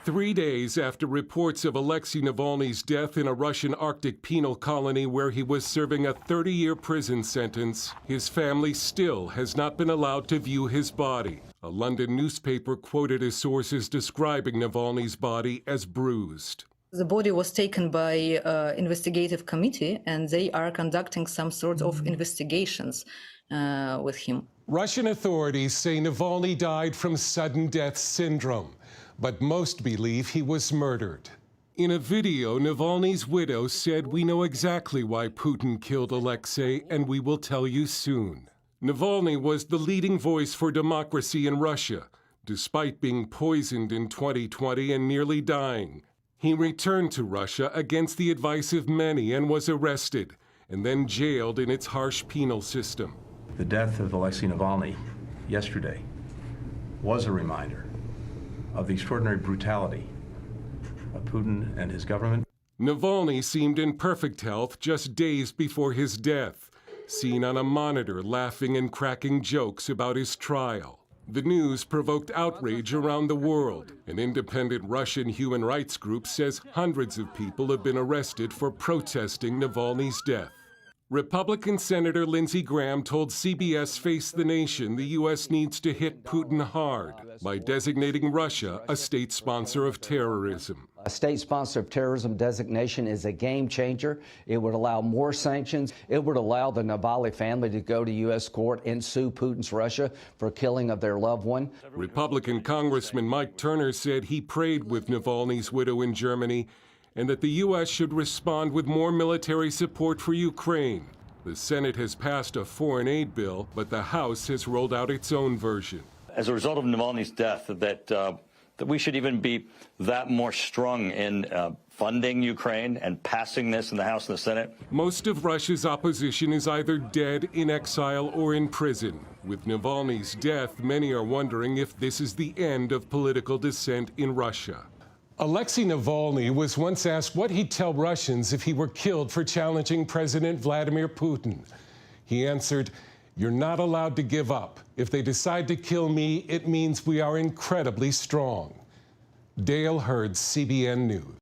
3 days after reports of Alexei Navalny's death in a Russian Arctic penal colony where he was serving a 30-year prison sentence, his family still has not been allowed to view his body. A London newspaper quoted his sources describing Navalny's body as bruised. The body was taken by investigative committee, and they are conducting some sort of investigations with him. Russian authorities say Navalny died from sudden death syndrome, but most believe he was murdered. In a video, Navalny's widow said, "We know exactly why Putin killed Alexei, and we will tell you soon." Navalny was the leading voice for democracy in Russia, despite being poisoned in 2020 and nearly dying. He returned to Russia against the advice of many and was arrested, and then jailed in its harsh penal system. The death of Alexei Navalny yesterday was a reminder of the extraordinary brutality of Putin and his government. Navalny seemed in perfect health just days before his death, seen on a monitor laughing and cracking jokes about his trial. The news provoked outrage around the world. An independent Russian human rights group says hundreds of people have been arrested for protesting Navalny's death. Republican Senator Lindsey Graham told CBS Face the Nation the U.S. needs to hit Putin hard by designating Russia a state sponsor of terrorism. A state sponsor of terrorism designation is a game changer. It would allow more sanctions. It would allow the Navalny family to go to U.S. court and sue Putin's Russia for killing of their loved one. Republican Congressman Mike Turner said he prayed with Navalny's widow in Germany and that the U.S. should respond with more military support for Ukraine. The Senate has passed a foreign aid bill, but the House has rolled out its own version. As a result of Navalny's death, that we should even be that more strong in funding Ukraine and passing this in the House and the Senate. Most of Russia's opposition is either dead, in exile, or in prison. With Navalny's death, many are wondering if this is the end of political dissent in Russia. Alexei Navalny was once asked what he'd tell Russians if he were killed for challenging President Vladimir Putin. He answered, "You're not allowed to give up. If they decide to kill me, it means we are incredibly strong." Dale Hurd, CBN News.